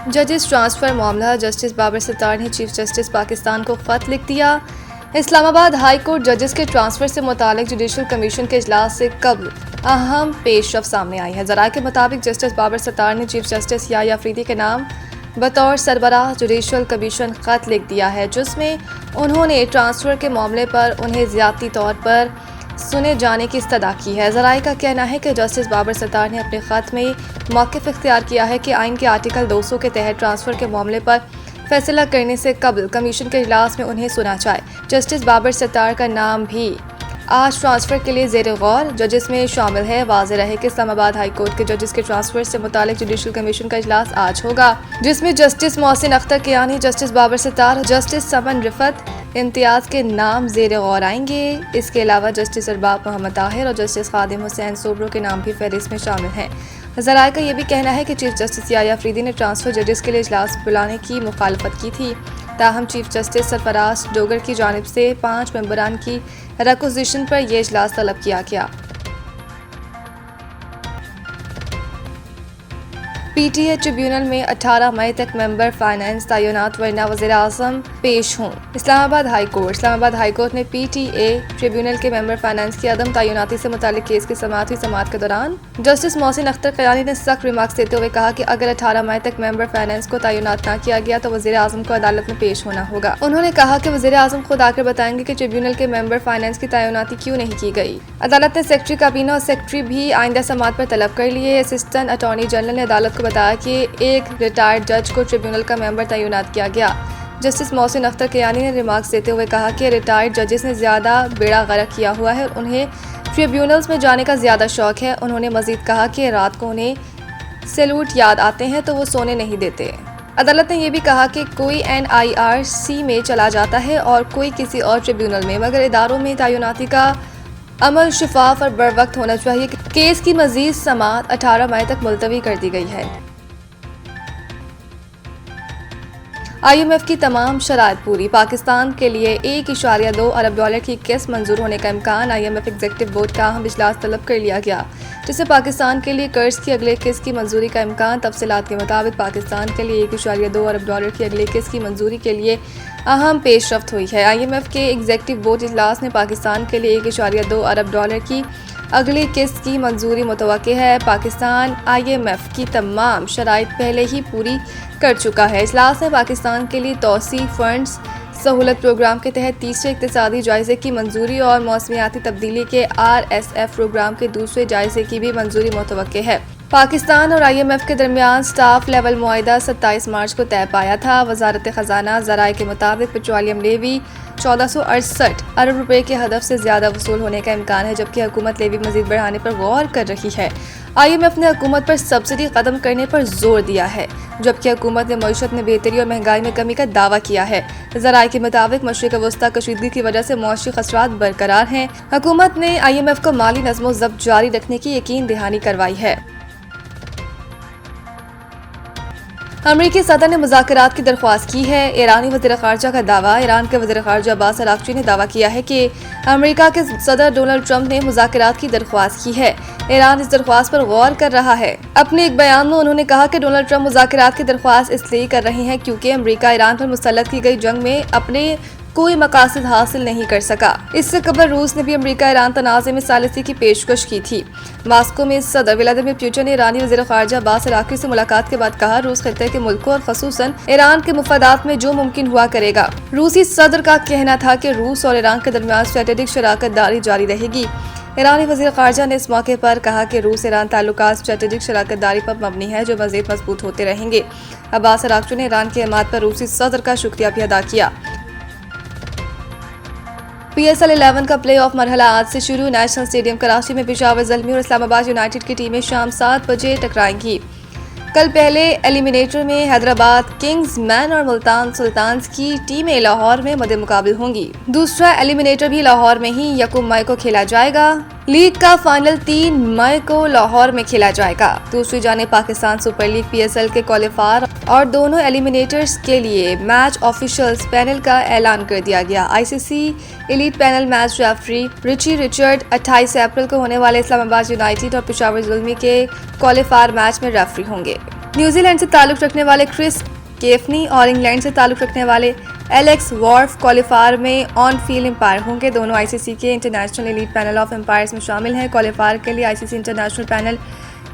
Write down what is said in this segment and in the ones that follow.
जजेस ट्रांसफर मामला, जस्टिस बाबर सत्तार ने चीफ जस्टिस पाकिस्तान को खत लिख दिया। इस्लामाबाद हाई कोर्ट जजेस के ट्रांसफर से मुतालिक जुडिशल कमीशन के इजलास से कबल अहम पेशरफ सामने आई है। ज़राए के मुताबिक जस्टिस बाबर सत्तार ने चीफ जस्टिस याह्या अफरीदी के नाम बतौर सरबराह जुडिशल कमीशन खत लिख दिया है, जिसमें उन्होंने ट्रांसफ़र के मामले पर उन्हें ज़्यादती तौर पर सुने जाने की इस्तदा की है। ज़राए का कहना है कि जस्टिस बाबर सत्तार ने अपने ख़त में मौक़िफ़ इख्तियार किया है कि आइन के आर्टिकल 200 के तहत ट्रांसफ़र के मामले पर फैसला करने से कबल कमीशन के इजलास में उन्हें सुना जाए। जस्टिस बाबर सत्तार का नाम भी आज ट्रांसफ़र के लिए ज़ेर गौर जजेस में शामिल है। वाज़ेह रहे कि इस्लामाबाद हाई कोर्ट के जजेस के ट्रांसफ़र से मुतालिक जुडिशल कमीशन का इजलास आज होगा, जिसमें justice Mohsin Akhtar Kayani, justice Babar Sattar, justice Saman Rifat Imtiaz के नाम ज़ेर गौर आएंगे। इसके अलावा जस्टिस अरबाब मोहम्मद ताहिर और जस्टिस खादिम हुसैन सोबरो के नाम भी फहरिस्त में शामिल हैं। ज़राए का यह भी कहना है कि चीफ जस्टिस याह्या अफरीदी ने ट्रांसफ़र जजेस के लिए इजलास बुलाने की मुखालफत की थी, ताहम चीफ जस्टिस सरफराज डोगर की जानिब से 5 मेंबरान की रिक्वेजिशन पर यह इजलास तलब किया गया। पीटीए ट्रिब्यूनल में 18 मई तक मेंबर फाइनेंस तैनात वरना वज़ीर आज़म पेश हों। इस्लामाबाद हाई कोर्ट ने पीटीए ट्रिब्यूनल के मेंबर फाइनेंस की अदम तैनाती से मुतालिक केस की समाअत के दौरान जस्टिस मोहसिन अख्तर कियानी ने सख्त रिमार्क्स देते हुए कहा कि अगर 18 मई तक मेंबर फाइनेंस को तैनात न किया गया तो वज़ीर आज़म को अदालत में पेश होना होगा। उन्होंने कहा कि वज़ीर आज़म खुद आकर बताएंगे कि ट्रिब्यूनल के मेंबर फाइनेंस की तैनाती क्यों नहीं की गई। अदालत ने सेक्रेटरी काबीना और सेक्रेटरी भी आइंदा समाअत पर तलब कर लिए। असिस्टेंट अटॉर्नी जनरल ने अदालत को बताया कि एक रिटायर्ड जज को ट्रिब्यूनल का मेंबर तैनात किया गया। जस्टिस मोहसिन अख्तर कियानी ने रिमार्क्स देते हुए कहा कि रिटायर्ड जजेस ने ज़्यादा बेड़ा गर्क किया हुआ है और उन्हें ट्रिब्यूनल्स में जाने का ज़्यादा शौक़ है। उन्होंने मज़ीद कहा कि रात को उन्हें सैल्यूट याद आते हैं तो वो सोने नहीं देते। अदालत ने यह भी कहा कि कोई NIRC में चला जाता है और कोई किसी और ट्रिब्यूनल में, मगर इदारों में तैनाती का अमल शफाफ और बर वक्त होना चाहिए। केस की मज़ीद समाअत 18 मई तक मुलतवी कर दी गई है। IMF की तमाम शराइत पूरी, पाकिस्तान के लिए $1.2 अरब की किस्त मंजूर होने का इम्कान। IMF एग्जीक्यूटिव बोर्ड का अहम इजलास तलब कर लिया गया, जिससे पाकिस्तान के लिए कर्ज की अगले किस्त की मंजूरी का इम्कान। तफसीलात के मुताबिक पाकिस्तान के लिए $1.2 अरब की अगले किस्त की मंजूरी के लिए अहम पेशरफ्त हुई है। IMF के एग्जीक्यूटिव बोर्ड इजलास ने पाकिस्तान के लिए $1.2 अरब की अगली किस्त की मंजूरी मुतवक्के है। पाकिस्तान IMF की तमाम शराइत पहले ही पूरी कर चुका है। इजलास ने पाकिस्तान के लिए तौसी फंड्स सहूलत प्रोग्राम के तहत तीसरे इक्तिसादी जायजे की मंजूरी और मौसमियाती तब्दीली के RSF प्रोग्राम के दूसरे जायजे की भी मंजूरी मुतवक्के है। पाकिस्तान और IMF के दरमियान स्टाफ लेवल मुआहिदा 27 मार्च को तय पाया था। वजारत खजाना ज़राए के मुताबिक पेट्रोलियम लेवी 1468 अरब रुपए के हदफ से ज़्यादा वसूल होने का इम्कान है, जबकि हुकूमत लेवी मजीद बढ़ाने पर गौर कर रही है। IMF ने हुकूमत पर सब्सिडी खत्म करने पर जोर दिया है, जबकि हुकूमत ने मईशत में बेहतरी और महंगाई में कमी का दावा किया है। ज़राए के मुताबिक मशरिक़ वस्ता कशीदगी की वजह से मौशी खसरात बरकरार हैं। हुकूमत ने IMF को माली नज़्मो ज़ब्त जारी रखने की यकीन दहानी करवाई है। अमरीकी सदर ने मुज़ाकरात की दरख्वास्त की है। ईरानी वज़ीर ख़ारजा का दावा। ईरान के वज़ीर ख़ारजा अब्बास अराग़ची ने दावा किया है कि अमरीका के सदर डोनाल्ड ट्रंप ने मुज़ाकरात की दरख्वास्त की है। ईरान इस दरख्वास्त पर गौर कर रहा है। अपने एक बयान में उन्होंने कहा कि डोनाल्ड ट्रंप मुज़ाकरात की दरख्वास्त इसलिए कर रहे हैं क्योंकि अमरीका ईरान पर मुसल्लत की गई जंग में अपने कोई मकासद हासिल नहीं कर सका। इससे कबल रूस ने भी अमरीका ईरान तनाज़े में सालिसी की पेशकश की थी। मास्को में सदर व्लादिमीर पुतिन ने ईरानी वज़ीर ख़ारजा अब्बास अराग़ची से मुलाकात के बाद कहा, रूस खित्ते के मुल्कों और ख़ुसूसन ईरान के मुफादात में जो मुमकिन हुआ करेगा। रूसी सदर का कहना था कि रूस और ईरान के दरमियान स्ट्रेटेजिक शराकत दारी जारी रहेगी। ईरानी वज़ीर ख़ारजा ने इस मौके पर कहा कि रूस ईरान ताल्लुकात स्ट्रेटेजिक शराकत दारी पर मबनी है, जो मज़ीद मजबूत होते रहेंगे। अब्बास अराग़ची ने ईरान की हिमायत पर रूसी सदर का शुक्रिया भी अदा किया। PSL 11 का प्ले ऑफ मरहला आज से शुरू। नेशनल स्टेडियम कराची में पेशावर ज़ल्मी और इस्लामाबाद यूनाइटेड की टीमें शाम 7 बजे टकराएंगी। कल पहले एलिमिनेटर में हैदराबाद किंग्स मैन और मुल्तान सुल्तान्स की टीमें लाहौर में मद्दे मुकाबिल होंगी। दूसरा एलिमिनेटर भी लाहौर में ही 1 मई को खेला जाएगा। लीग का फाइनल 3 मई को लाहौर में खेला जाएगा। दूसरी जाने पाकिस्तान सुपर लीग PSL के क्वालिफायर और दोनों एलिमिनेटर्स के लिए मैच ऑफिशियल्स पैनल का ऐलान कर दिया गया। ICC elite panel match referee Richie Richard 28 अप्रैल को होने वाले इस्लामाबाद यूनाइटेड और पेशावर जुल्मी के क्वालिफायर मैच में रेफरी होंगे। न्यूजीलैंड से ताल्लुक रखने वाले क्रिस केफनी और इंग्लैंड से ताल्लुक रखने वाले एलेक्स वॉर्फ क्वालिफायर में ऑन फील्ड एम्पायर होंगे। दोनों ICC के international elite panel of umpires में शामिल हैं। क्वालिफायर के लिए ICC international panel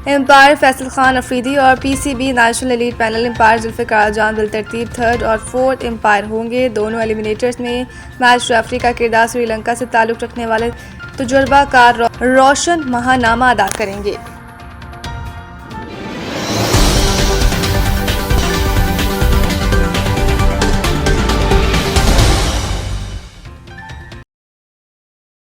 umpire Faisal Khan Afridi और PCB national elite panel umpire Zulfiqar Jan बिलतरतीब 3rd और 4th एम्पायर होंगे। दोनों एलिमिनेटर्स में मैच रेफरी का किरदार श्रीलंका से ताल्लुक रखने वाले तजुर्बाकार रोशन महानामा अदा करेंगे।